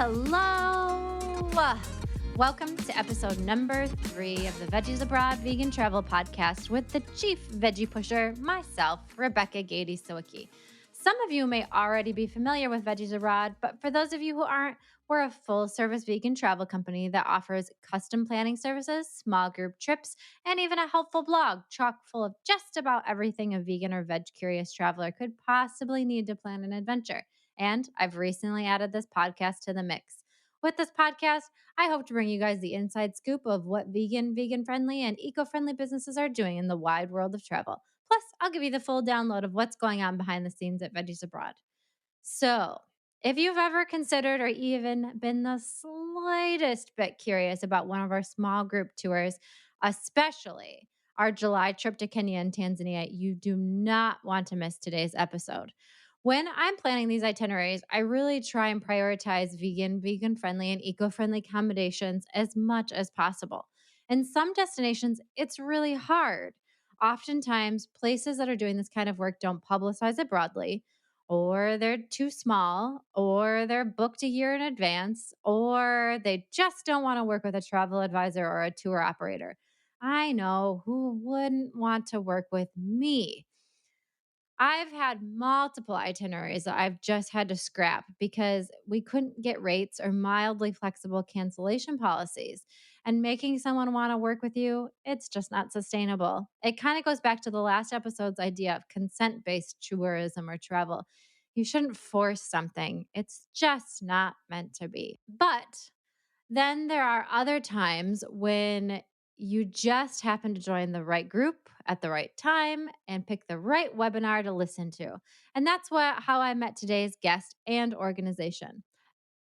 Hello. Welcome to episode number 3 of the Veggies Abroad Vegan Travel Podcast with the chief veggie pusher, myself, Rebecca Gady Sawicki. Some of you may already be familiar with Veggies Abroad, but for those of you who aren't, we're a full-service vegan travel company that offers custom planning services, small group trips, and even a helpful blog chock full of just about everything a vegan or veg-curious traveler could possibly need to plan an adventure. And I've recently added this podcast to the mix. With this podcast, I hope to bring you guys the inside scoop of what vegan-friendly, and eco-friendly businesses are doing in the wide world of travel. Plus, I'll give you the full download of what's going on behind the scenes at Veggies Abroad. So, if you've ever considered or even been the slightest bit curious about one of our small group tours, especially our July trip to Kenya and Tanzania, you do not want to miss today's episode. When I'm planning these itineraries, I really try and prioritize vegan-friendly, and eco-friendly accommodations as much as possible. In some destinations, it's really hard. Oftentimes, places that are doing this kind of work don't publicize it broadly, or they're too small, or they're booked a year in advance, or they just don't want to work with a travel advisor or a tour operator. I know, who wouldn't want to work with me? I've had multiple itineraries that I've just had to scrap because we couldn't get rates or mildly flexible cancellation policies. And making someone want to work with you, it's just not sustainable. It kind of goes back to the last episode's idea of consent based tourism or travel. You shouldn't force something, it's just not meant to be. But then there are other times when you just happen to join the right group at the right time and pick the right webinar to listen to. And that's how I met today's guest and organization.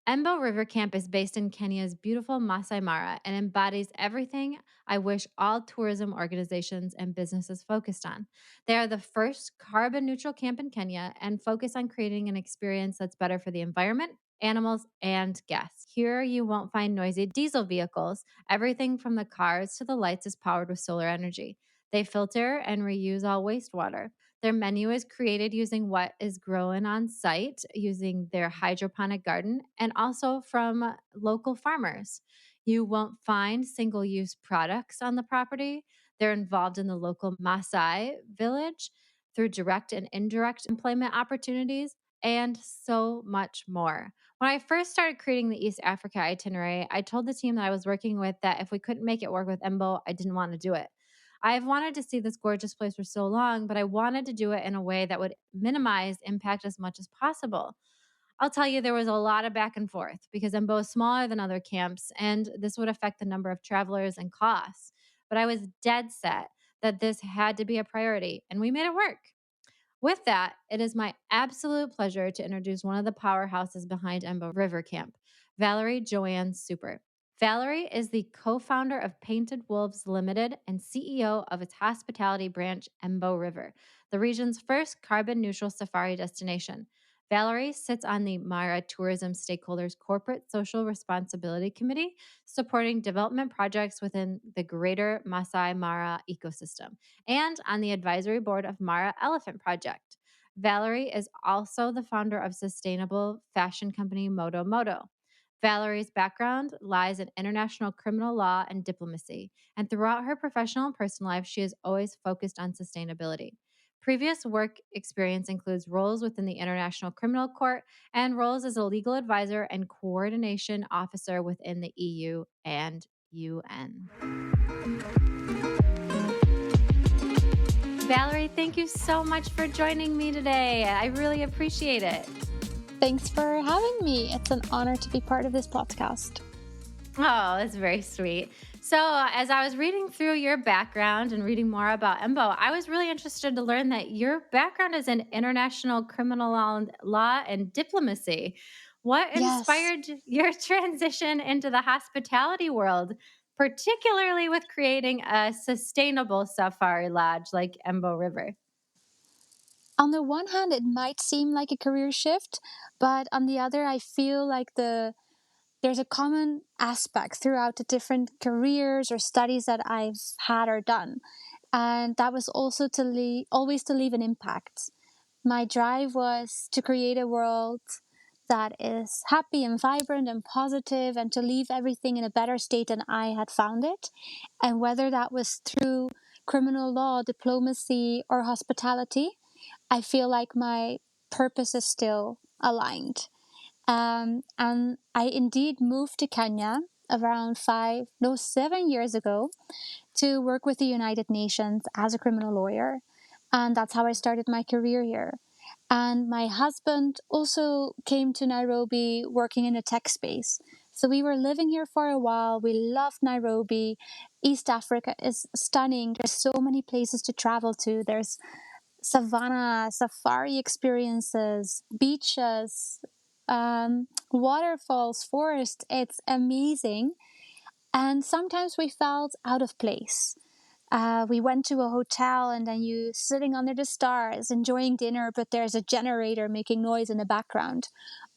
Emboo River Camp is based in Kenya's beautiful Maasai Mara and embodies everything I wish all tourism organizations and businesses focused on. They are the first carbon neutral camp in Kenya and focus on creating an experience that's better for the environment, animals, and guests. Here you won't find noisy diesel vehicles. Everything from the cars to the lights is powered with solar energy. They filter and reuse all wastewater. Their menu is created using what is grown on site, using their hydroponic garden, and also from local farmers. You won't find single use products on the property. They're involved in the local Maasai village through direct and indirect employment opportunities, and so much more. When I first started creating the East Africa itinerary, I told the team that I was working with that if we couldn't make it work with Emboo, I didn't want to do it. I've wanted to see this gorgeous place for so long, but I wanted to do it in a way that would minimize impact as much as possible. I'll tell you, there was a lot of back and forth because Emboo is smaller than other camps, and this would affect the number of travelers and costs. But I was dead set that this had to be a priority, and we made it work. With that, it is my absolute pleasure to introduce one of the powerhouses behind Emboo River Camp, Valery Joanne Super. Valery is the co-founder of Painted Wolves Limited and CEO of its hospitality branch, Emboo River, the region's first carbon-neutral safari destination. Valery sits on the Mara Tourism Stakeholders Corporate Social Responsibility Committee, supporting development projects within the greater Maasai Mara ecosystem, and on the advisory board of Mara Elephant Project. Valery is also the founder of sustainable fashion company Moto Moto. Valery's background lies in international criminal law and diplomacy, and throughout her professional and personal life, she has always focused on sustainability. Previous work experience includes roles within the International Criminal Court and roles as a legal advisor and coordination officer within the EU and UN. Valery, thank you so much for joining me today. I really appreciate it. Thanks for having me. It's an honor to be part of this podcast. Oh, that's very sweet. So, as I was reading through your background and reading more about Emboo, I was really interested to learn that your background is in international criminal law and diplomacy. What inspired your transition into the hospitality world, particularly with creating a sustainable safari lodge like Emboo River? On the one hand, it might seem like a career shift, but on the other, I feel like there's a common aspect throughout the different careers or studies that I've had or done. And that was also always to leave an impact. My drive was to create a world that is happy and vibrant and positive, and to leave everything in a better state than I had found it. And whether that was through criminal law, diplomacy, or hospitality, I feel like my purpose is still aligned. And I indeed moved to Kenya around 7 years ago to work with the United Nations as a criminal lawyer. And that's how I started my career here. And my husband also came to Nairobi working in a tech space. So we were living here for a while. We loved Nairobi. East Africa is stunning. There's so many places to travel to. There's savannah, safari experiences, beaches, waterfalls, forest. It's amazing. And sometimes we felt out of place. We went to a hotel and then you sitting under the stars enjoying dinner, but there's a generator making noise in the background.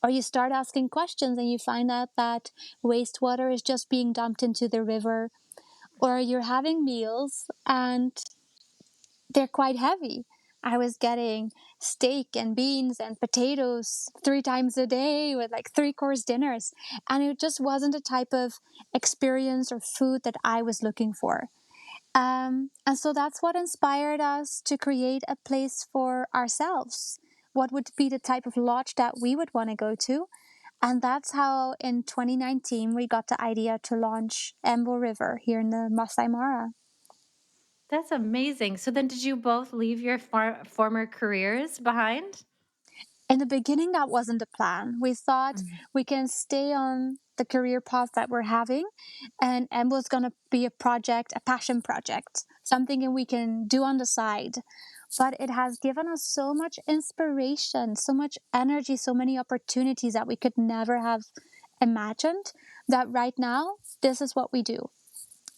Or you start asking questions and you find out that wastewater is just being dumped into the river. Or you're having meals and they're quite heavy. I was getting steak and beans and potatoes 3 times a day with like 3 course dinners. And it just wasn't a type of experience or food that I was looking for. And so that's what inspired us to create a place for ourselves. What would be the type of lodge that we would want to go to? And that's how in 2019 we got the idea to launch Emboo River here in the Maasai Mara. That's amazing. So then did you both leave your former careers behind? In the beginning, that wasn't the plan. We thought Mm. we can stay on the career path that we're having, and Emboo's going to be a project, a passion project, something we can do on the side. But it has given us so much inspiration, so much energy, so many opportunities that we could never have imagined, that right now, this is what we do.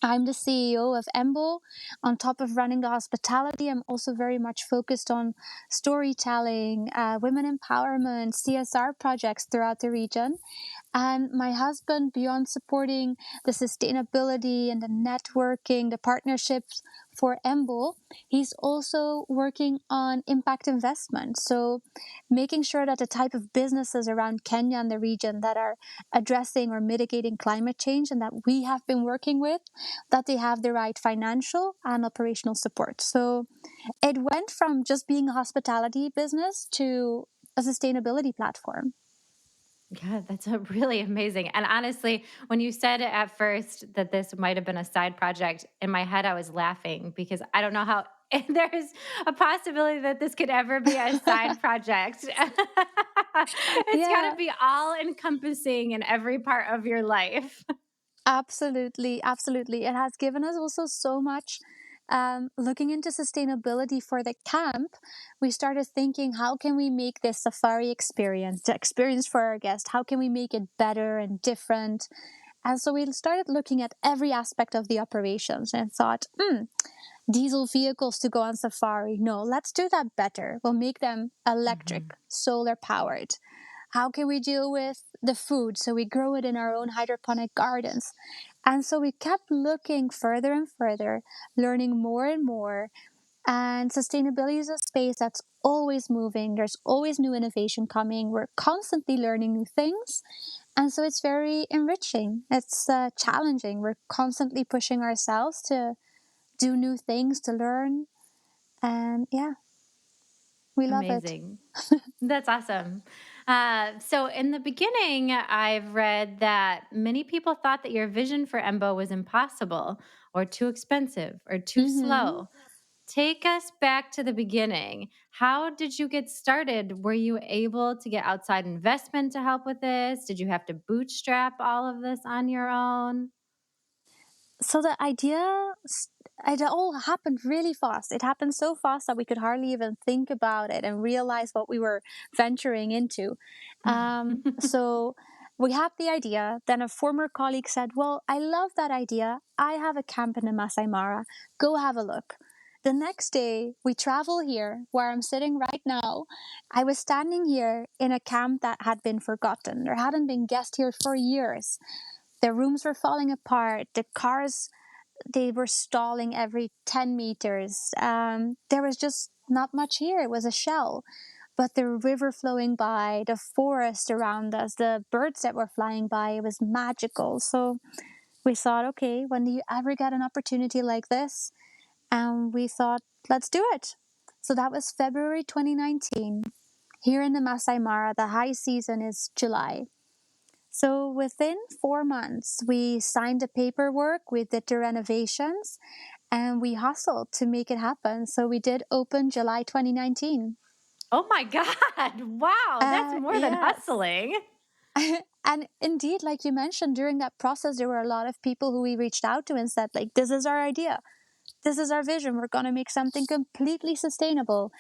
I'm the CEO of Emboo. On top of running the hospitality, I'm also very much focused on storytelling, women empowerment, CSR projects throughout the region. And my husband, beyond supporting the sustainability and the networking, the partnerships for Emboo, he's also working on impact investment. So making sure that the type of businesses around Kenya and the region that are addressing or mitigating climate change and that we have been working with, that they have the right financial and operational support. So it went from just being a hospitality business to a sustainability platform. Yeah, that's a really amazing. And honestly, when you said at first that this might have been a side project, in my head I was laughing because I don't know how there's a possibility that this could ever be a side project. It's got Yeah, to be all encompassing in every part of your life. absolutely. Absolutely. It has given us also so much. Looking into sustainability for the camp, we started thinking, how can we make this safari experience, the experience for our guests, how can we make it better and different? And so we started looking at every aspect of the operations and thought, diesel vehicles to go on safari. No, let's do that better. We'll make them electric, Mhm. solar powered. How can we deal with the food? So we grow it in our own hydroponic gardens. And so we kept looking further and further, learning more and more. And sustainability is a space that's always moving. There's always new innovation coming. We're constantly learning new things. And so it's very enriching. It's challenging. We're constantly pushing ourselves to do new things, to learn. And yeah, we love it. Amazing. That's awesome. So, in the beginning, I've read that many people thought that your vision for Embo was impossible or too expensive or too Mm-hmm. slow. Take us back to the beginning. How did you get started? Were you able to get outside investment to help with this? Did you have to bootstrap all of this on your own? So the idea, it all happened really fast. It happened so fast that we could hardly even think about it and realize what we were venturing into. So we had the idea. Then a former colleague said, "Well, I love that idea. I have a camp in the Masai Mara. Go have a look." The next day, we travel here, where I'm sitting right now. I was standing here in a camp that had been forgotten. There hadn't been guests here for years. The rooms were falling apart. The cars, they were stalling every 10 meters. There was just not much here. It was a shell. but the river flowing by, the forest around us, the birds that were flying by, it was magical. So we thought, okay, when do you ever get an opportunity like this? And we thought, let's do it. So that was February 2019. Here in the Maasai Mara, the high season is July. So within 4 months, we signed the paperwork, we did the renovations, and we hustled to make it happen. So we did open July 2019. Oh my God. Wow. That's more than Yes. hustling. And indeed, like you mentioned, during that process, there were a lot of people who we reached out to and said, like, this is our idea. This is our vision. We're going to make something completely sustainable.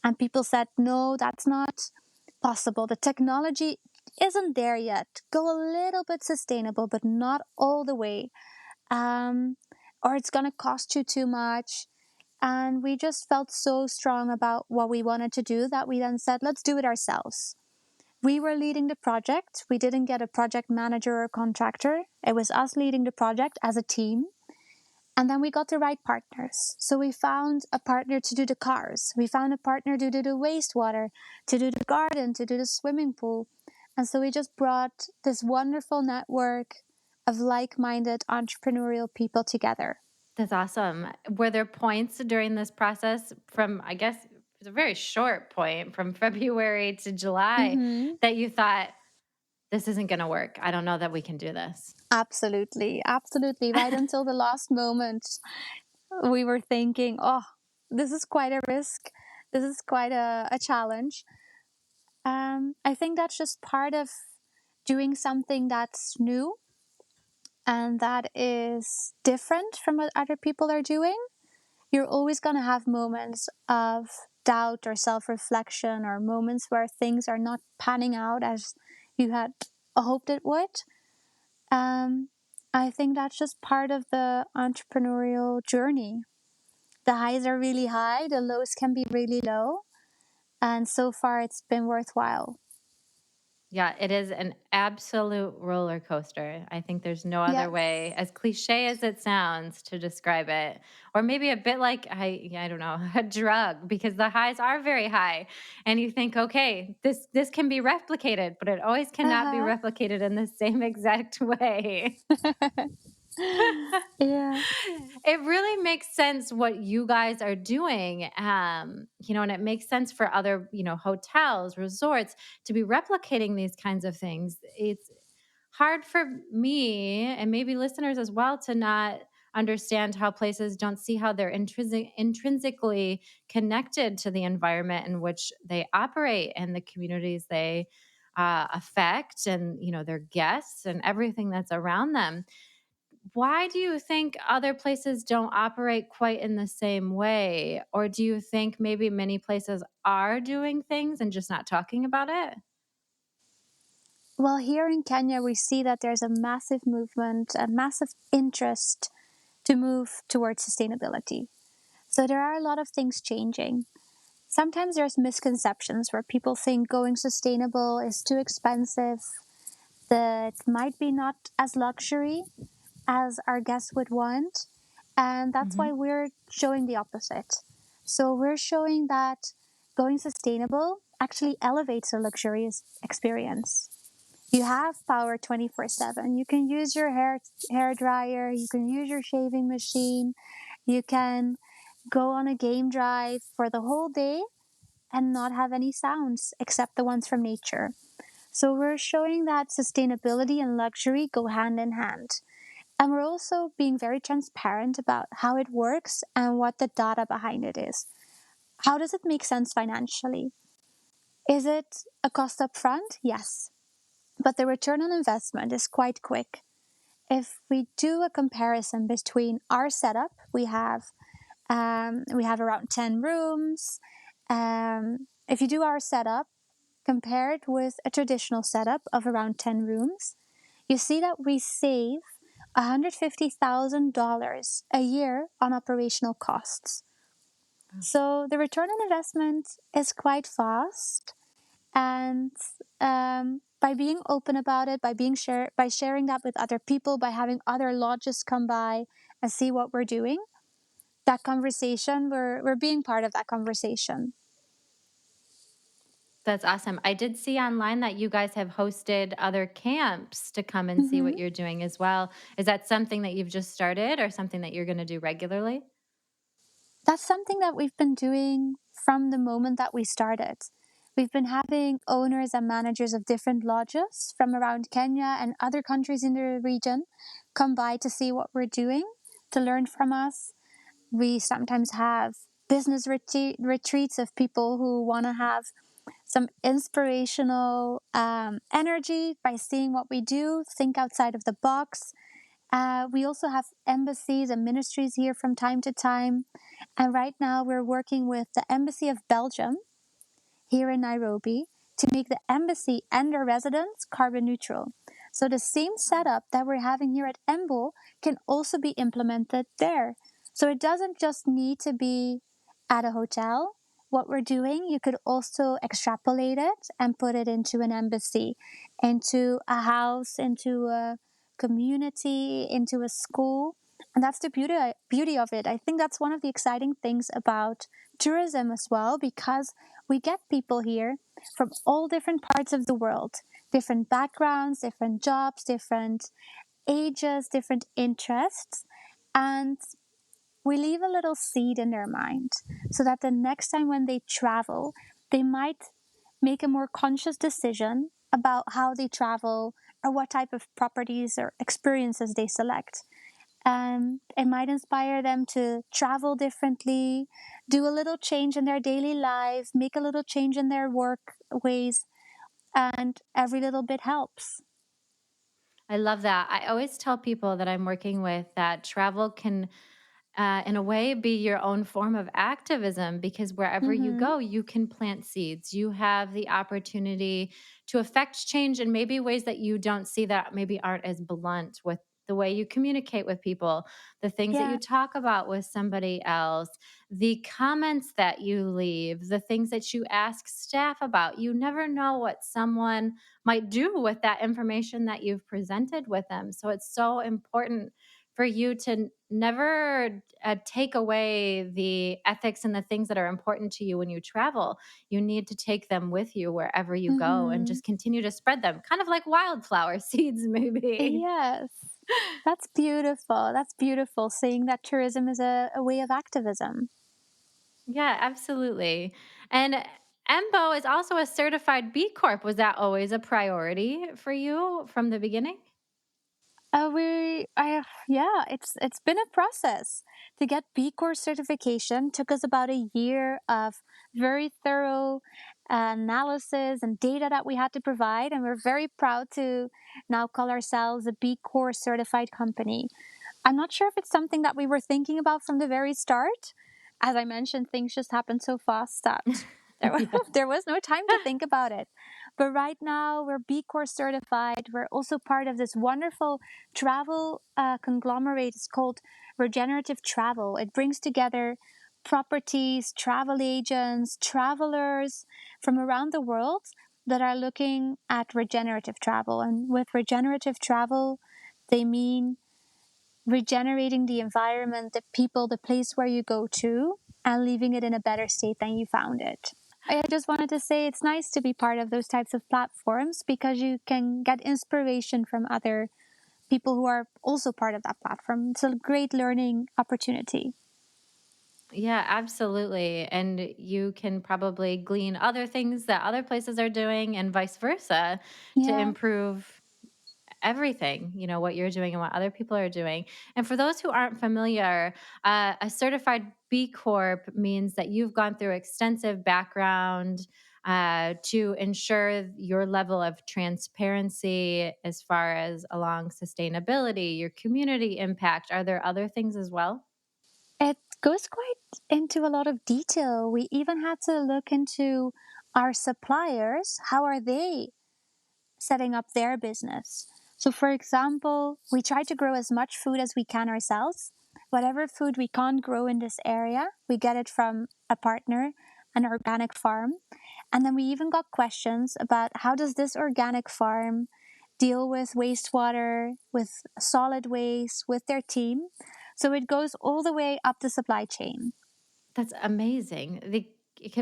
And people said, no, that's not possible. The technology isn't there yet. Go a little bit sustainable, but not all the way. Or it's going to cost you too much. And we just felt so strong about what we wanted to do that we then said, let's do it ourselves. We were leading the project. We didn't get a project manager or contractor. It was us leading the project as a team. And then we got the right partners. So we found a partner to do the cars. We found a partner to do the wastewater, to do the garden, to do the swimming pool. And so we just brought this wonderful network of like-minded entrepreneurial people together. That's awesome. Were there points during this process from, I guess, it's a very short point from February to July Mm-hmm. that you thought, this isn't going to work? I don't know that we can do this. Absolutely. Absolutely. Right until the last moment, we were thinking, oh, this is quite a risk. This is quite a challenge. I think that's just part of doing something that's new and that is different from what other people are doing. You're always going to have moments of doubt or self reflection or moments where things are not panning out as you had hoped it would. Um, I think that's just part of the entrepreneurial journey. The highs are really high, the lows can be really low. And so far, it's been worthwhile. Yeah, it is an absolute roller coaster. I think there's no other way, Yes. as cliche as it sounds, to describe it. Or maybe a bit like I don't know, a drug, because the highs are very high, and you think, okay, this can be replicated, but it always cannot be Uh replicated in the same exact way. huh. Yeah. It really makes sense what you guys are doing. And it makes sense for other, hotels, resorts to be replicating these kinds of things. It's hard for me and maybe listeners as well to not understand how places don't see how they're intrinsically connected to the environment in which they operate and the communities they affect, and their guests and everything that's around them. Why do you think other places don't operate quite in the same way? Or do you think maybe many places are doing things and just not talking about it? Well, here in Kenya, we see that there's a massive movement, a massive interest to move towards sustainability. So there are a lot of things changing. Sometimes there's misconceptions where people think going sustainable is too expensive, that might be not as luxury as our guests would want. And that's Hmm. why we're showing the opposite. So we're showing that going sustainable actually elevates a luxurious experience. You have power 24/7. You can use your hair dryer, you can use your shaving machine, you can go on a game drive for the whole day and not have any sounds except the ones from nature. So we're showing that sustainability and luxury go hand in hand. And we're also being very transparent about how it works and what the data behind it is. How does it make sense financially? Is it a cost up front? Yes. But the return on investment is quite quick. If we do a comparison between our setup, we have around 10 rooms. If you do our setup compared with a traditional setup of around 10 rooms, you see that we save $150,000 a year on operational costs. So the return on investment is quite fast, and by being open about it, by sharing that with other people, by having other lodges come by and see what we're doing, that conversation, we're being part of that conversation. That's awesome. I did see online that you guys have hosted other camps to come and see Hmm. what you're doing as well. Is that something that you've just started or something that you're going to do regularly? That's something that we've been doing from the moment that we started. We've been having owners and managers of different lodges from around Kenya and other countries in the region come by to see what we're doing, to learn from us. We sometimes have business retreats of people who want to have some inspirational energy by seeing what we do, think outside of the box. We also have embassies and ministries here from time to time. And right now, we're working with the Embassy of Belgium here in Nairobi to make the embassy and their residents carbon neutral. So the same setup that we're having here at Emboo can also be implemented there. So it doesn't just need to be at a hotel. What we're doing, you could also extrapolate it and put it into an embassy, into a house, into a community, into a school. And that's the beauty of it. I think that's one of the exciting things about tourism as well, because we get people here from all different parts of the world, different backgrounds, different jobs, different ages, different interests. And we leave a little seed in their mind so that the next time when they travel, they might make a more conscious decision about how they travel or what type of properties or experiences they select. It might inspire them to travel differently, do a little change in their daily life, make a little change in their work ways, and every little bit helps. I love that. I always tell people that I'm working with that travel can, in a way, be your own form of activism because wherever you Mm-hmm. go, you can plant seeds. You have the opportunity to affect change in maybe ways that you don't see that maybe aren't as blunt with the way you communicate with people, the things that you Yeah. talk about with somebody else, the comments that you leave, the things that you ask staff about. You never know what someone might do with that information that you've presented with them. So it's so important for you to never take away the ethics and the things that are important to you when you travel. You need to take them with you wherever you go and Mm-hmm. just continue to spread them, kind of like wildflower seeds, maybe. Yes. That's beautiful. That's beautiful. Seeing that tourism is a way of activism. Yeah, absolutely. And EMBO is also a certified B Corp. Was that always a priority for you from the beginning? Yeah, it's been a process to get B Corp certification. Took us about a year of very thorough analysis and data that we had to provide, and we're very proud to now call ourselves a B Corp certified company. I'm not sure if it's something that we were thinking about from the very start. As I mentioned, things just happened so fast that Yeah. there was no time to think about it. But right now, we're B Corp certified. We're also part of this wonderful travel conglomerate. It's called Regenerative Travel. It brings together properties, travel agents, travelers from around the world that are looking at regenerative travel. And with regenerative travel, they mean regenerating the environment, the people, the place where you go to, and leaving it in a better state than you found it. I just wanted to say it's nice to be part of those types of platforms because you can get inspiration from other people who are also part of that platform. It's a great learning opportunity. Yeah, absolutely. And you can probably glean other things that other places are doing and vice versa to Yeah. improve everything, what you're doing and what other people are doing. And for those who aren't familiar, a certified B Corp means that you've gone through extensive background to ensure your level of transparency as far as along sustainability, your community impact. Are there other things as well? It goes quite into a lot of detail. We even had to look into our suppliers. How are they setting up their business? So, for example, we try to grow as much food as we can ourselves. Whatever food we can't grow in this area, we get it from a partner, an organic farm. And then we even got questions about how does this organic farm deal with wastewater, with solid waste, with their team. So it goes all the way up the supply chain. That's amazing.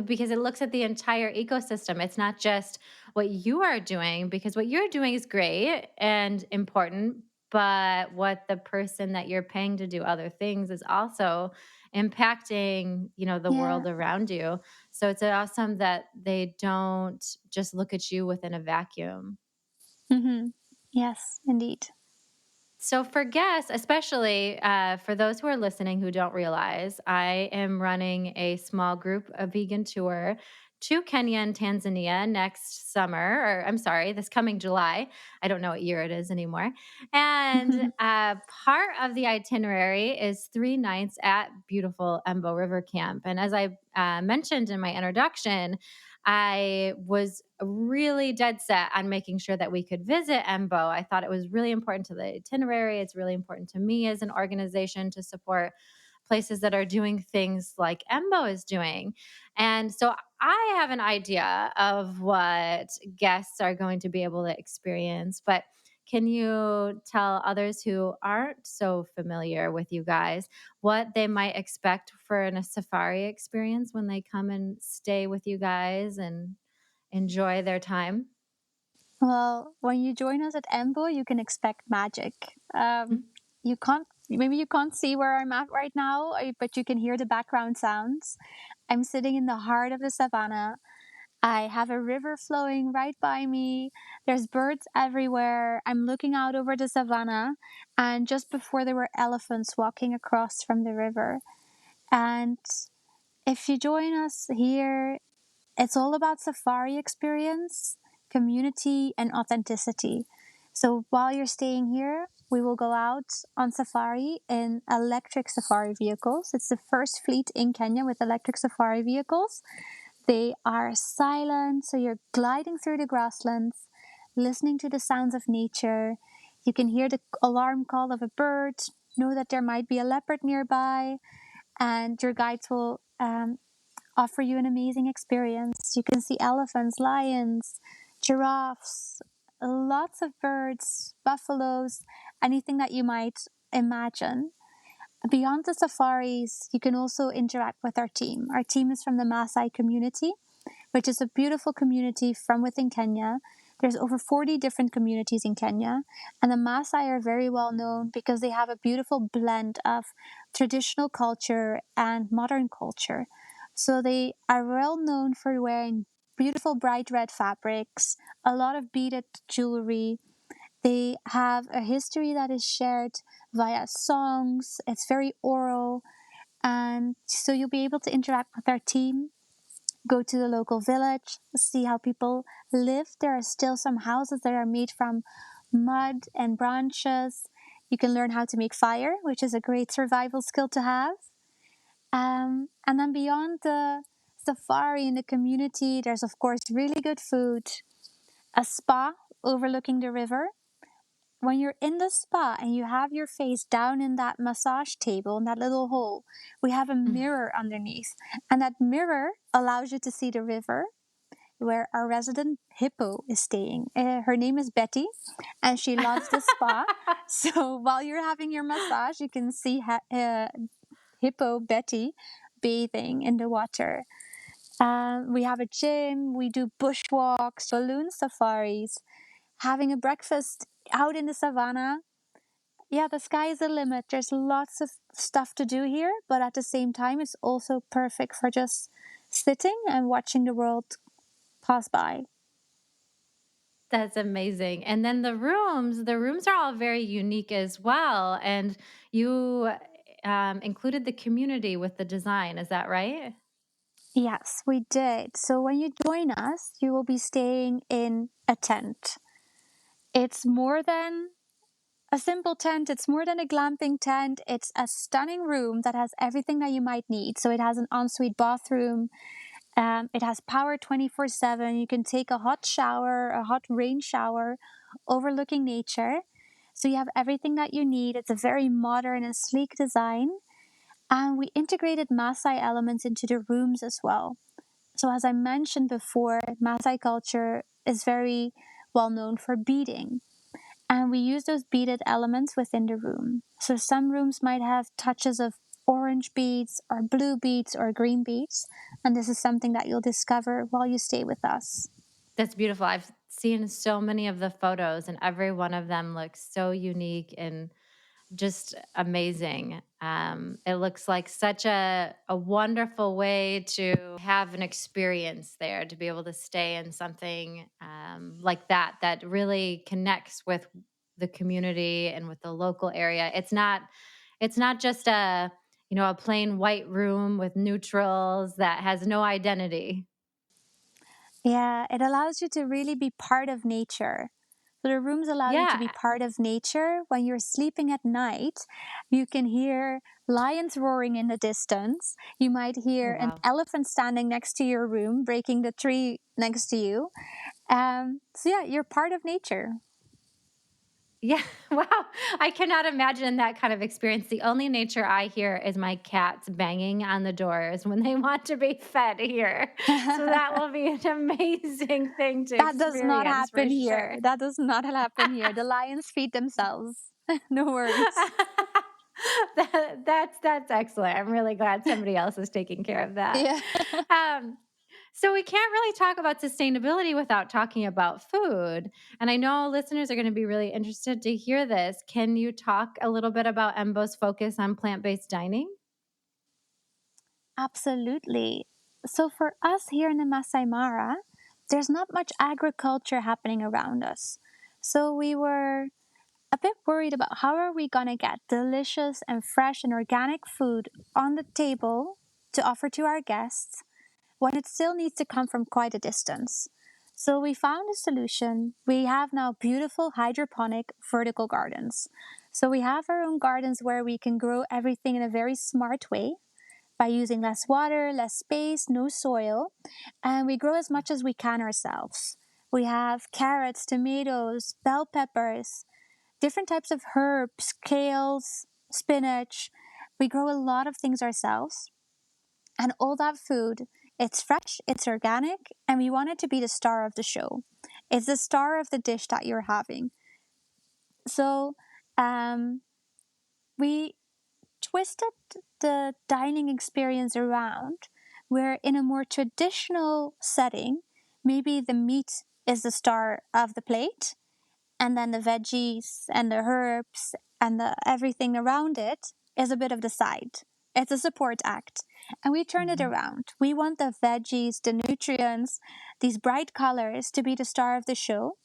because it looks at the entire ecosystem. It's not just what you are doing, because what you're doing is great and important, but what the person that you're paying to do other things is also impacting, the Yeah. world around you. So it's awesome that they don't just look at you within a vacuum. Mm-hmm. Yes, indeed. So, for guests, especially for those who are listening who don't realize, I am running a small group, a vegan tour to Kenya and Tanzania next summer, or I'm sorry, this coming July. I don't know what year it is anymore. And part of the itinerary is 3 nights at beautiful Emboo River Camp. And as I mentioned in my introduction, I was really dead set on making sure that we could visit Emboo. I thought it was really important to the itinerary. It's really important to me as an organization to support places that are doing things like Emboo is doing. And so I have an idea of what guests are going to be able to experience, but can you tell others who aren't so familiar with you guys what they might expect for a safari experience when they come and stay with you guys and enjoy their time? Well, when you join us at Embo, you can expect magic. Maybe you can't see where I'm at right now, but you can hear the background sounds. I'm sitting in the heart of the savannah. I have a river flowing right by me. There's birds everywhere. I'm looking out over the savannah, and just before there were elephants walking across from the river. And if you join us here, it's all about safari experience, community, and authenticity. So while you're staying here, we will go out on safari in electric safari vehicles. It's the first fleet in Kenya with electric safari vehicles. They are silent, so you're gliding through the grasslands, listening to the sounds of nature. You can hear the alarm call of a bird, know that there might be a leopard nearby, and your guides will offer you an amazing experience. You can see elephants, lions, giraffes, lots of birds, buffaloes, anything that you might imagine. Beyond the safaris, you can also interact with our team. Our team is from the Maasai community, which is a beautiful community from within Kenya. There's over 40 different communities in Kenya, and the Maasai are very well known because they have a beautiful blend of traditional culture and modern culture. So they are well known for wearing beautiful bright red fabrics, a lot of beaded jewelry. They have a history that is shared via songs. It's very oral, and so you'll be able to interact with our team, go to the local village, see how people live. There are still some houses that are made from mud and branches. You can learn how to make fire, which is a great survival skill to have. And then beyond the safari in the community, there's of course really good food, a spa overlooking the river. When you're in the spa and you have your face down in that massage table in that little hole, we have a mirror underneath. And that mirror allows you to see the river where our resident hippo is staying. Her name is Betty, and she loves the spa. So while you're having your massage, you can see hippo Betty bathing in the water. We have a gym, we do bushwalks, balloon safaris, having a breakfast out in the savannah. Yeah, the sky is the limit. There's lots of stuff to do here, but at the same time, it's also perfect for just sitting and watching the world pass by. That's amazing. And then the rooms are all very unique as well. And you included the community with the design. Is that right? Yes, we did. So when you join us, you will be staying in a tent. It's more than a simple tent, it's more than a glamping tent. It's a stunning room that has everything that you might need. So it has an ensuite bathroom, it has power 24/7. You can take a hot shower, a hot rain shower overlooking nature. So you have everything that you need. It's a very modern and sleek design. And we integrated Maasai elements into the rooms as well. So, as I mentioned before, Maasai culture is very well known for beading. And we use those beaded elements within the room. So, some rooms might have touches of orange beets or blue beets or green beets. And this is something that you'll discover while you stay with us. That's beautiful. I've seen so many of the photos, and every one of them looks so unique and just amazing. It looks like such a wonderful way to have an experience there, to be able to stay in something like that that really connects with the community and with the local area. It's not just a plain white room with neutrals that has no identity. Yeah, it allows you to really be part of nature. So the rooms allow you to be Yeah. part of nature. When you're sleeping at night, you can hear lions roaring in the distance. You might Oh hear an wow. elephant standing next to your room, breaking the tree next to you. So yeah, you're part of nature. Yeah, wow. I cannot imagine that kind of experience. The only nature I hear is my cats banging on the doors when they want to be fed here. So that will be an amazing thing to That does not experience for happen sure. here. That does not happen here. The lions feed themselves. No worries. That's excellent. I'm really glad somebody else is taking care of that. Yeah. Um, so we can't really talk about sustainability without talking about food. And I know listeners are going to be really interested to hear this. Can you talk a little bit about Emboo's focus on plant-based dining? Absolutely. So for us here in the Maasai Mara, there's not much agriculture happening around us. So we were a bit worried about how are we going to get delicious and fresh and organic food on the table to offer to our guests when it still needs to come from quite a distance. So we found a solution. We have now beautiful hydroponic vertical gardens. So we have our own gardens where we can grow everything in a very smart way by using less water, less space, no soil, and we grow as much as we can ourselves. We have carrots, tomatoes, bell peppers, different types of herbs, kales, spinach. We grow a lot of things ourselves, and all that food, it's fresh, it's organic, and we want it to be the star of the show. It's the star of the dish that you're having. So, um, we twisted the dining experience around where in a more traditional setting, maybe the meat is the star of the plate and then the veggies and the herbs and the everything around it is a bit of the side. It's a support act. And we turn it Mhm. around. We want the veggies, the nutrients, these bright colors to be the star of the show.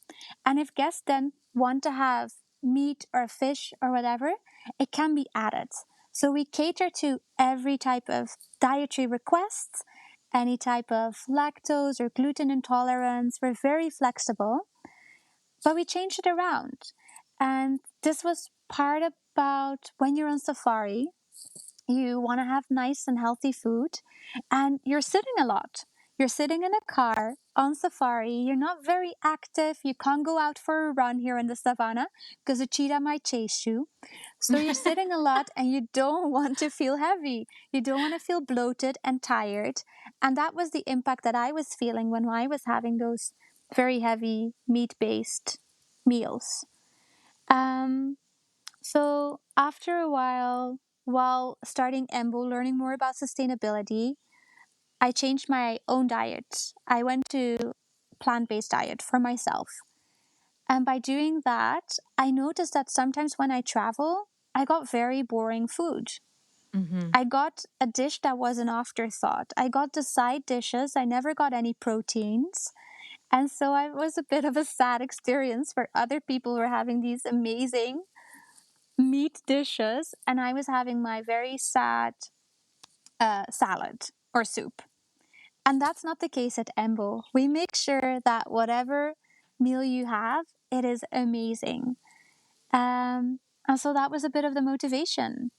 And if guests then want to have meat or fish or whatever, it can be added. So we cater to every type of dietary requests, any type of lactose or gluten intolerance. We're very flexible, but we changed it around. And this was part about when you're on safari, you want to have nice and healthy food, and you're sitting a lot. You're sitting in a car on safari, you're not very active, you can't go out for a run here in the savannah because a cheetah might chase you. So you're sitting a lot and you don't want to feel heavy. You don't want to feel bloated and tired. And that was the impact that I was feeling when I was having those very heavy meat based meals. Um, so after a while starting Emboo, learning more about sustainability, I changed my own diet. I went to plant-based diet for myself. And by doing that, I noticed that sometimes when I travel, I got very boring food. Mhm. I got a dish that was an afterthought. I got the side dishes. I never got any proteins. And so it was a bit of a sad experience where other people were having these amazing meat dishes, and I was having my very sad salad or soup. And that's not the case at Emboo. We make sure that whatever meal you have, it is amazing. And so that was a bit of the motivation.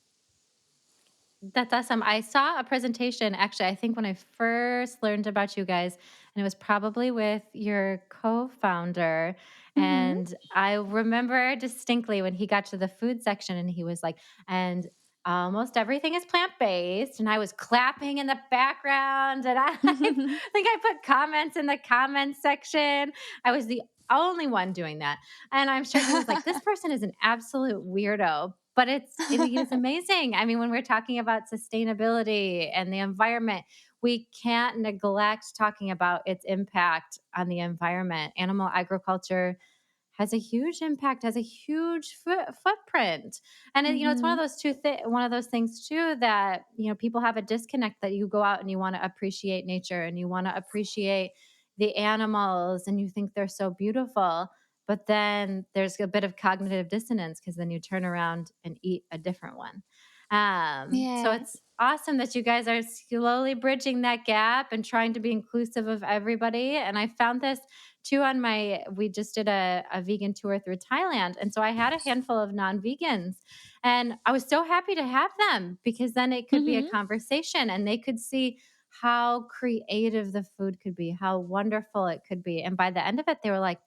That's awesome. I saw a presentation actually, I think when I first learned about you guys, and it was probably with your co-founder. Mm-hmm. And I remember distinctly when he got to the food section and he was like, and almost everything is plant-based. And I was clapping in the background. And I think I put comments in the comments section. I was the only one doing that. And I'm sure he was like, this person is an absolute weirdo. but it's amazing. I mean, when we're talking about sustainability and the environment, we can't neglect talking about its impact on the environment. Animal agriculture has a huge impact, has a huge footprint. And it's one of Mm-hmm. those one of those things too that, people have a disconnect that you go out and you want to appreciate nature and you want to appreciate the animals and you think they're so beautiful. But then there's a bit of cognitive dissonance because then you turn around and eat a different one. So Yeah. it's awesome that you guys are slowly bridging that gap and trying to be inclusive of everybody. And I found this too we just did a vegan tour through Thailand. And so I had a handful of non-vegans and I was so happy to have them because then it could be a Mm-hmm. conversation and they could see how creative the food could be, how wonderful it could be. And by the end of it, they were like,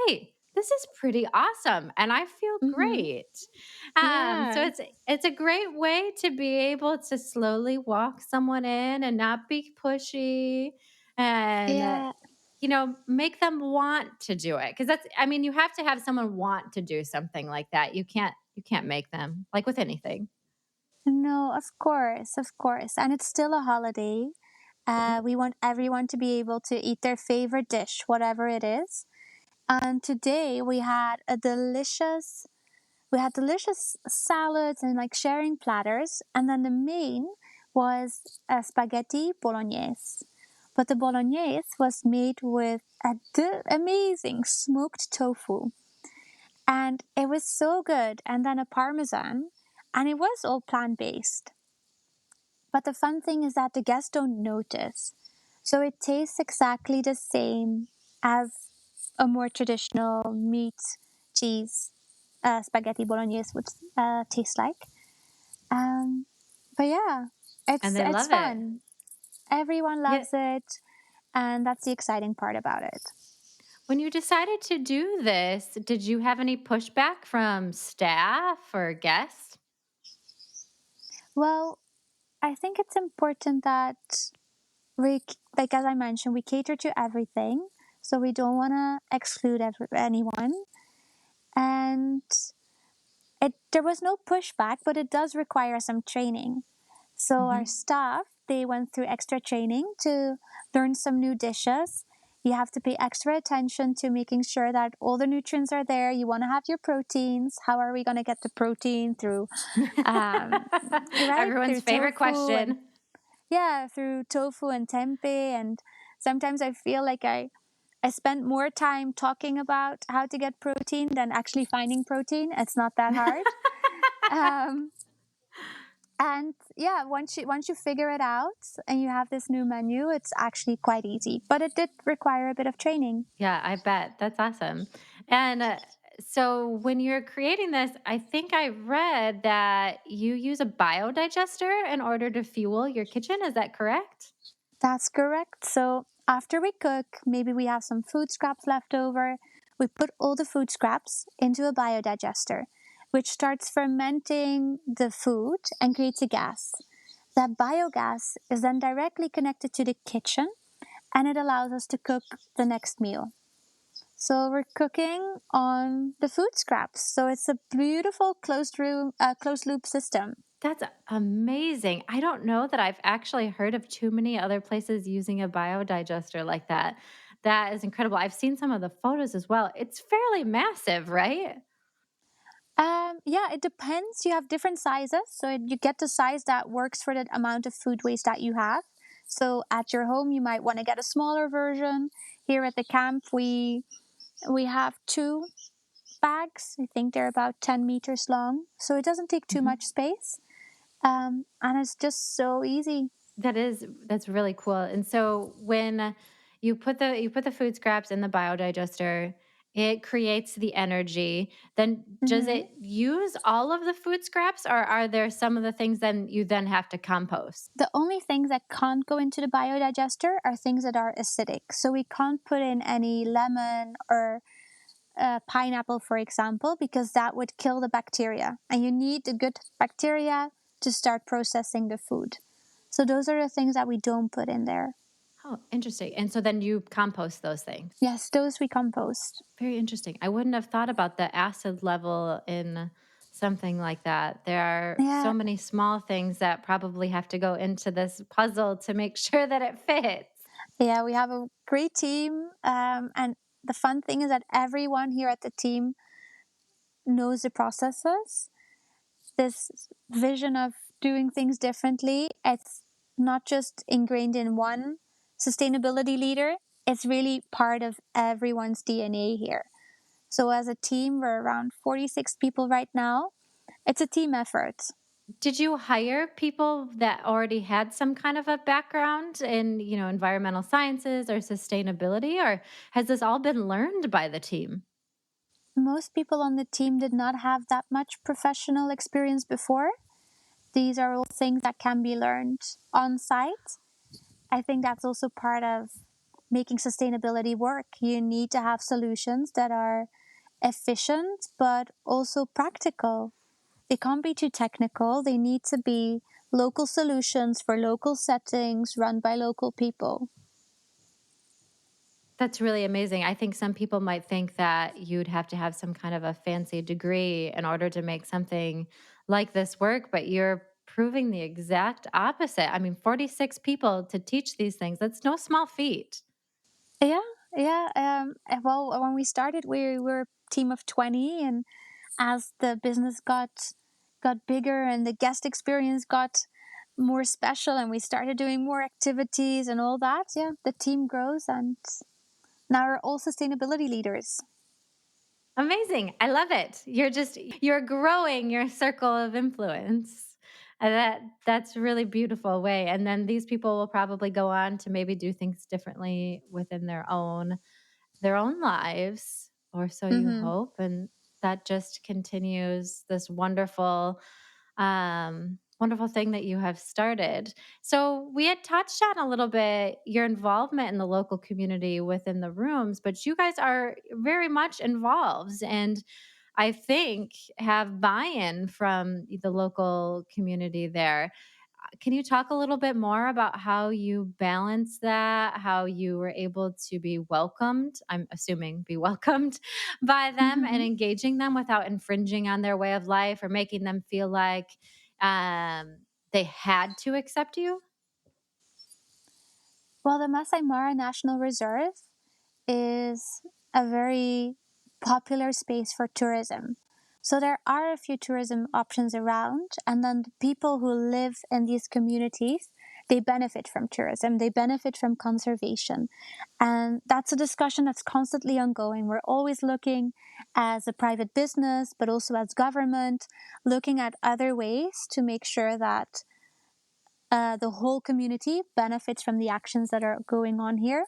hey, this is pretty awesome. And I feel Mm-hmm. great. So Yeah. it's a great way to be able to slowly walk someone in and not be pushy and Yeah. make them want to do it. Cause you have to have someone want to do something like that. You can't make them like with anything. No, of course, of course. And it's still a holiday. We want everyone to be able to eat their favorite dish, whatever it is. And today we had delicious salads and like sharing platters. And then the main was a spaghetti bolognese. But the bolognese was made with amazing smoked tofu. And it was so good. And then a parmesan. And it was all plant based. But the fun thing is that the guests don't notice. So it tastes exactly the same as a more traditional meat, cheese, spaghetti bolognese would taste like. Um, but yeah, And it's they it's love it. fun. Everyone Yeah. loves it, and that's the exciting part about it. When you decided to do this, did you have any pushback from staff or guests? Well, I think it's important that like as I mentioned, we cater to everything, so we don't want to exclude anyone. And there was no pushback, but it does require some training. So our Mhm. staff, they went through extra training to learn some new dishes. You have to pay extra attention to making sure that all the nutrients are there. You want to have your proteins. How are we going to get the protein through, um, right? Everyone's Through favorite tofu and question. yeah, through tofu and tempeh. And sometimes I feel like I spent more time talking about how to get protein than actually finding protein. It's not that hard. Um, and yeah, once you figure it out and you have this new menu, it's actually quite easy. But it did require a bit of training. Yeah, I bet. That's awesome. And so when you're creating this, I think I read that you use a biodigester in order to fuel your kitchen. Is that correct? That's correct. So after we cook, maybe we have some food scraps left over. We put all the food scraps into a biodigester, which starts fermenting the food and creates a gas. That biogas is then directly connected to the kitchen and it allows us to cook the next meal. So we're cooking on the food scraps. So it's a beautiful closed loop system. That's amazing. I don't know that I've actually heard of too many other places using a biodigester like that. That is incredible. I've seen some of the photos as well. It's fairly massive, right? Yeah, it depends. You have different sizes, so you get the size that works for the amount of food waste that you have. So at your home, you might want to get a smaller version. Here at the camp, we have two bags. I think they're about 10 meters long, so it doesn't take too much Mhm. space. And it's just so easy. That's really cool. And so when you put the food scraps in the biodigester, it creates the energy. Then does hmm it use all of the food scraps or are there some of the things then you then have to compost? The only things that can't go into the biodigester are things that are acidic. So we can't put in any lemon or pineapple, for example, because that would kill the bacteria. And you need the good bacteria to start processing the food. So those are the things that we don't put in there. Oh, interesting. And so then you compost those things. Yes, those we compost. Very interesting. I wouldn't have thought about the acid level in something like that. There are Yeah, so many small things that probably have to go into this puzzle to make sure that it fits. yeah, we have a great team, and the fun thing is that everyone here at the team knows the processes. This vision of doing things differently, it's not just ingrained in one sustainability leader, it's really part of everyone's DNA here. So as a team, we're around 46 people right now. It's a team effort. Did you hire people that already had some kind of a background in, environmental sciences or sustainability, or has this all been learned by the team? Most people on the team did not have that much professional experience before. These are all things that can be learned on site. I think that's also part of making sustainability work. You need to have solutions that are efficient but also practical. They can't be too technical. They need to be local solutions for local settings run by local people. That's really amazing. I think some people might think that you'd have to have some kind of a fancy degree in order to make something like this work, but you're proving the exact opposite. I mean, 46 people to teach these things, that's no small feat. Yeah, yeah. Well, when we started, we were a team of 20, and as the business got bigger and the guest experience got more special, and we started doing more activities and all that, yeah, the team grows, and now we're all sustainability leaders. Amazing. I love it. You're growing your circle of influence. That's a really beautiful way. And then these people will probably go on to maybe do things differently within their own lives, or so you Mm-hmm. hope. And that just continues this wonderful thing that you have started. So we had touched on a little bit your involvement in the local community within the rooms, but you guys are very much involved, and I think have buy-in from the local community there. Can you talk a little bit more about how you balance that, how you were able to be welcomed? I'm assuming be welcomed by them and Mm-hmm. engaging them without infringing on their way of life or making them feel like um, they had to accept you? Well, the Maasai Mara National Reserve is a very popular space for tourism. So there are a few tourism options around, and then the people who live in these communities, they benefit from tourism, they benefit from conservation. And that's a discussion that's constantly ongoing. We're always looking as a private business, but also as government, looking at other ways to make sure that the whole community benefits from the actions that are going on here.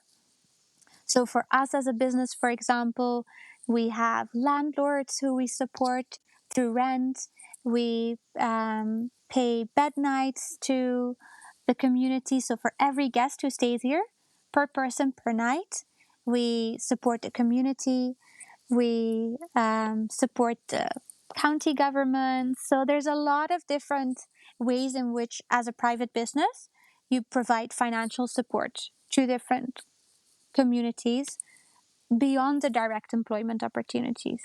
So for us as a business, for example, we have landlords who we support through rent. We pay bed nights to the community. So for every guest who stays here, per person per night, we support the community. We support the county government. So there's a lot of different ways in which, as a private business, you provide financial support to different communities beyond the direct employment opportunities.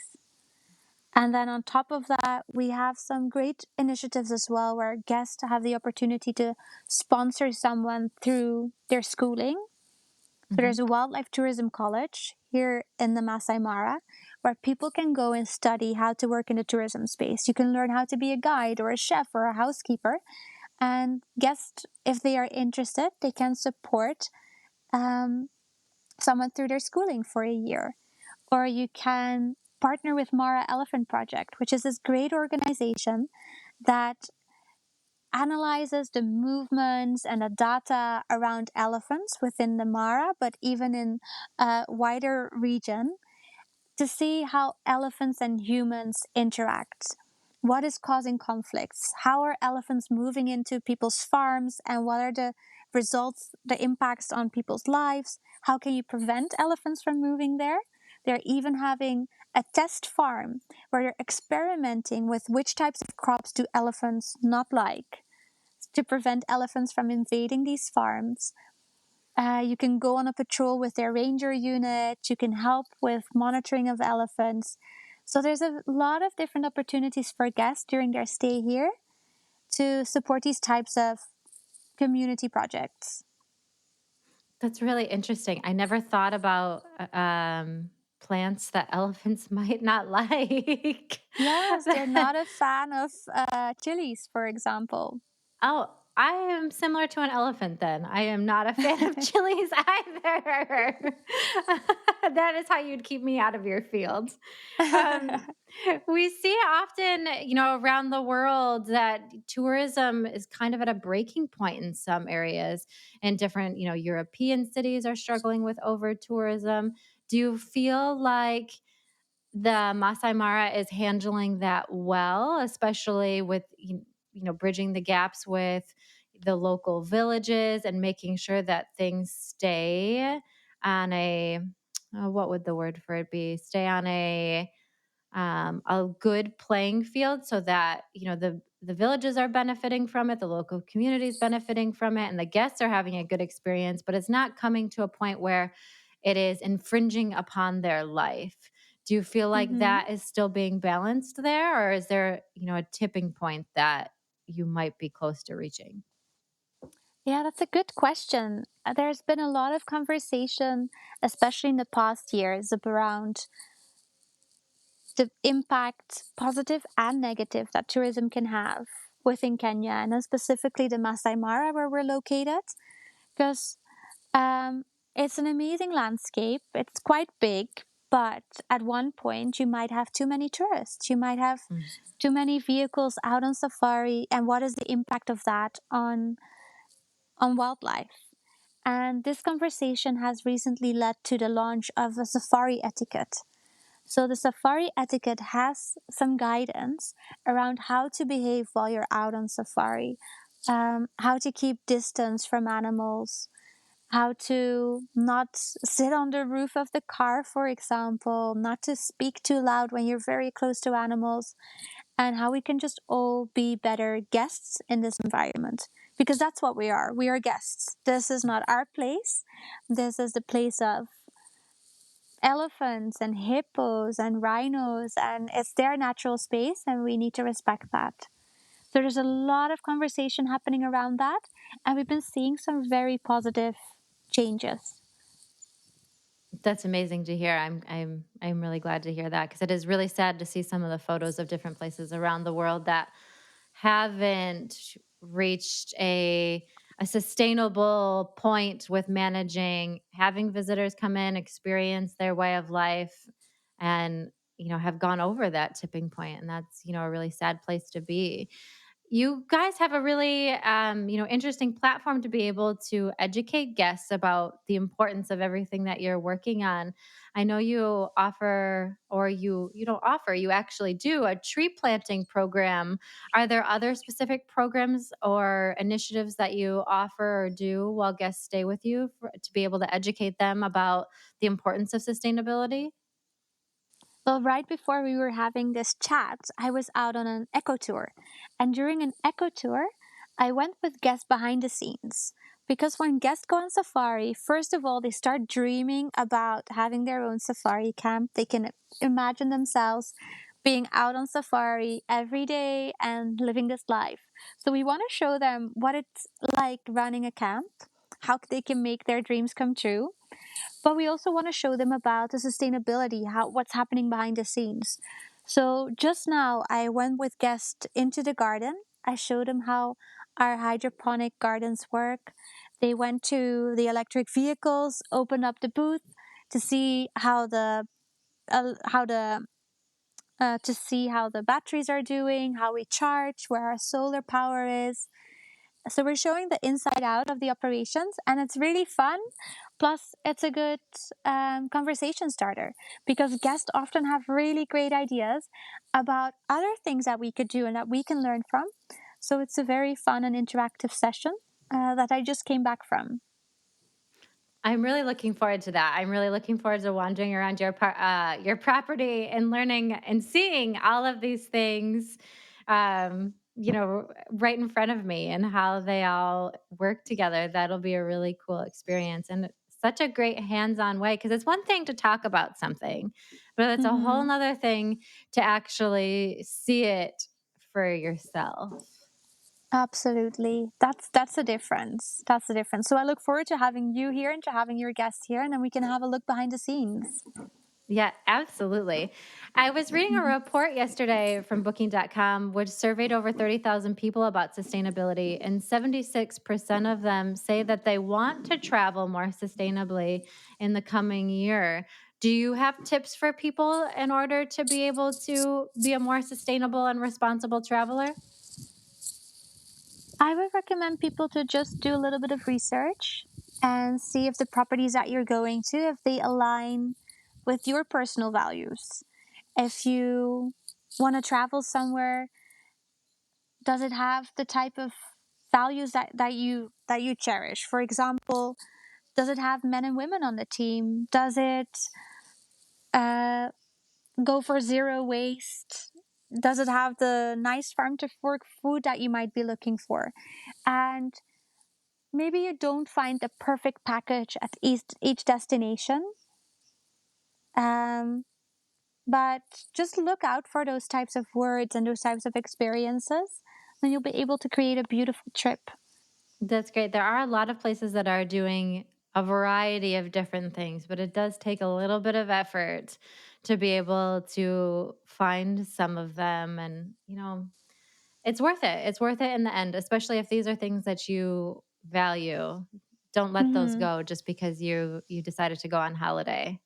And then on top of that, we have some great initiatives as well where guests have the opportunity to sponsor someone through their schooling. So Mhm. there's a wildlife tourism college here in the Maasai Mara where people can go and study how to work in the tourism space. You can learn how to be a guide or a chef or a housekeeper. And guests, if they are interested, they can support um, someone through their schooling for a year. Or you can partner with Mara Elephant Project, which is this great organization that analyzes the movements and the data around elephants within the Mara, but even in a wider region, to see how elephants and humans interact. What is causing conflicts? How are elephants moving into people's farms? And what are the results, the impacts on people's lives? How can you prevent elephants from moving there? They're even having a test farm where they're experimenting with which types of crops do elephants not like to prevent elephants from invading these farms. You can go on a patrol with their ranger unit. You can help with monitoring of elephants. So there's a lot of different opportunities for guests during their stay here to support these types of community projects. That's really interesting. I never thought about plants that elephants might not like. Yes, they're not a fan of chilies, for example. Oh, I am similar to an elephant then. I am not a fan of chilies either. That is how you'd keep me out of your fields. Um, we see often, around the world that tourism is kind of at a breaking point in some areas, and different, European cities are struggling with over tourism. Do you feel like the Maasai Mara is handling that well, especially with bridging the gaps with the local villages and making sure that things stay on a what would the word for it be? Stay on a good playing field so that the villages are benefiting from it, the local communities benefiting from it, and the guests are having a good experience, but it's not coming to a point where it is infringing upon their life. Do you feel like Hmm. that is still being balanced there, or is there a tipping point that you might be close to reaching? Yeah, that's a good question. There's been a lot of conversation, especially in the past years, around the impact, positive and negative, that tourism can have within Kenya, and then specifically the Masai Mara, where we're located, because um, it's an amazing landscape. It's quite big, but at one point you might have too many tourists. You might have Mm. too many vehicles out on safari, and what is the impact of that on wildlife? And this conversation has recently led to the launch of a safari etiquette. So, the safari etiquette has some guidance around how to behave while you're out on safari, how to keep distance from animals, how to not sit on the roof of the car, for example, not to speak too loud when you're very close to animals, and how we can just all be better guests in this environment. Because that's what we are. We are guests. This is not our place. This is the place of elephants and hippos and rhinos, and it's their natural space, and we need to respect that. So there's a lot of conversation happening around that, and we've been seeing some very positive changes. That's amazing to hear. I'm really glad to hear that, because it is really sad to see some of the photos of different places around the world that haven't reached a sustainable point with managing having visitors come in, experience their way of life, and have gone over that tipping point, and that's a really sad place to be. You guys have a really interesting platform to be able to educate guests about the importance of everything that you're working on. I know you offer, or you don't offer, you actually do a tree planting program. Are there other specific programs or initiatives that you offer or do while guests stay with you to be able to educate them about the importance of sustainability? Well, right before we were having this chat, I was out on an eco tour. And during an eco tour, I went with guests behind the scenes. Because when guests go on safari, first of all, they start dreaming about having their own safari camp. They can imagine themselves being out on safari every day and living this life. So we want to show them what it's like running a camp, how they can make their dreams come true, but we also want to show them about the sustainability, how what's happening behind the scenes. So just now I went with guests into the garden. I showed them how our hydroponic gardens work. They went to the electric vehicles, opened up the booth to see how the to see how the batteries are doing, how we charge, where our solar power is. So we're showing the inside out of the operations, and it's really fun. Plus, it's a good conversation starter because guests often have really great ideas about other things that we could do and that we can learn from. So it's a very fun and interactive session that I just came back from. I'm really looking forward to that. I'm really looking forward to wandering around your property and learning and seeing all of these things, right in front of me, and how they all work together. That'll be a really cool experience. And such a great hands-on way because it's one thing to talk about something, but it's a whole Hmm. nother thing to actually see it for yourself. Absolutely. That's the difference. That's the difference. So I look forward to having you here and to having your guests here, and then we can have a look behind the scenes. Yeah, absolutely. I was reading a Mhm. report yesterday from booking.com, which surveyed over 30,000 people about sustainability, and 76% of them say that they want to travel more sustainably in the coming year. Do you have tips for people in order to be able to be a more sustainable and responsible traveler? I would recommend people to just do a little bit of research and see if the properties that you're going to, if they align with your personal values. If you want to travel somewhere, does it have the type of values that you cherish? For example, does it have men and women on the team? Does it uh, go for zero waste? Does it have the nice farm to fork food that you might be looking for? And maybe you don't find the perfect package at each destination, um, but just look out for those types of words and those types of experiences, and you'll be able to create a beautiful trip. That's great. There are a lot of places that are doing a variety of different things, but it does take a little bit of effort to be able to find some of them. And, it's worth it. It's worth it in the end, especially if these are things that you value. Don't let those Hmm. go just because you decided to go on holiday.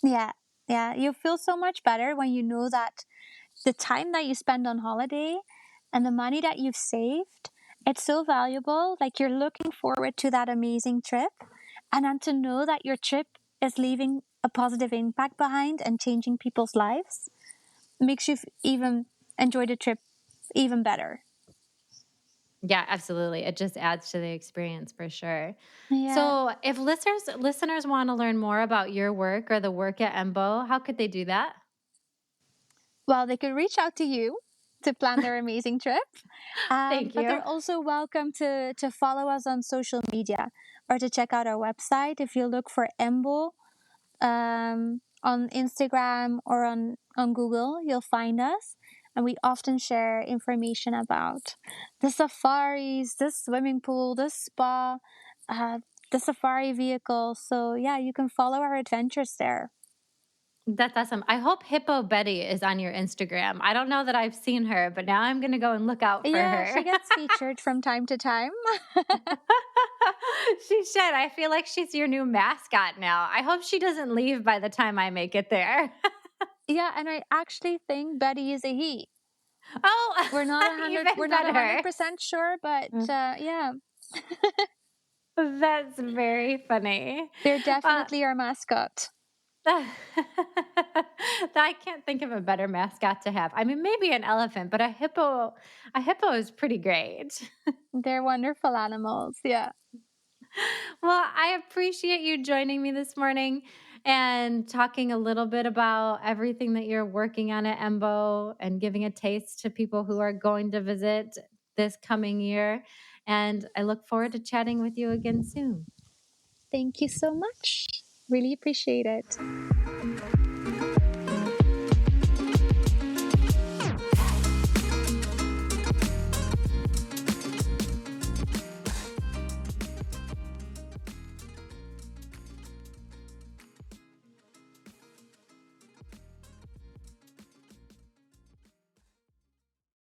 Yeah, yeah. You feel so much better when you know that the time that you spend on holiday and the money that you've saved, it's so valuable. Like you're looking forward to that amazing trip. And then to know that your trip is leaving a positive impact behind and changing people's lives makes you even enjoy the trip even better. Yeah, absolutely. It just adds to the experience for sure. Yeah. So, if listeners want to learn more about your work or the work at Embo, how could they do that? Well, they could reach out to you to plan their amazing trip. Thank But you. they're also welcome to follow us on social media or to check out our website. If you look for Embo on Instagram or on Google, you'll find us. And we often share information about the safaris, the swimming pool, the spa, uh, the safari vehicle. So, yeah, you can follow our adventures there. That's awesome. I hope Hippo Betty is on your Instagram. I don't know that I've seen her, but now I'm going to go and look out for Yeah, she her. gets featured from time to time. She should. I feel like she's your new mascot now. I hope she doesn't leave by the time I make it there. Yeah, and I actually think Betty is a he. Oh, We're even not a hundred better. percent sure, but yeah, That's very funny. they're Uh, definitely our mascot. I can't think of a better mascot to have. I mean, maybe an elephant, but a hippo is pretty great. They're wonderful animals. Yeah. Well, I appreciate you joining me this morning and talking a little bit about everything that you're working on at Embo and giving a taste to people who are going to visit this coming year. And I look forward to chatting with you again soon. Thank you so much. Really appreciate it.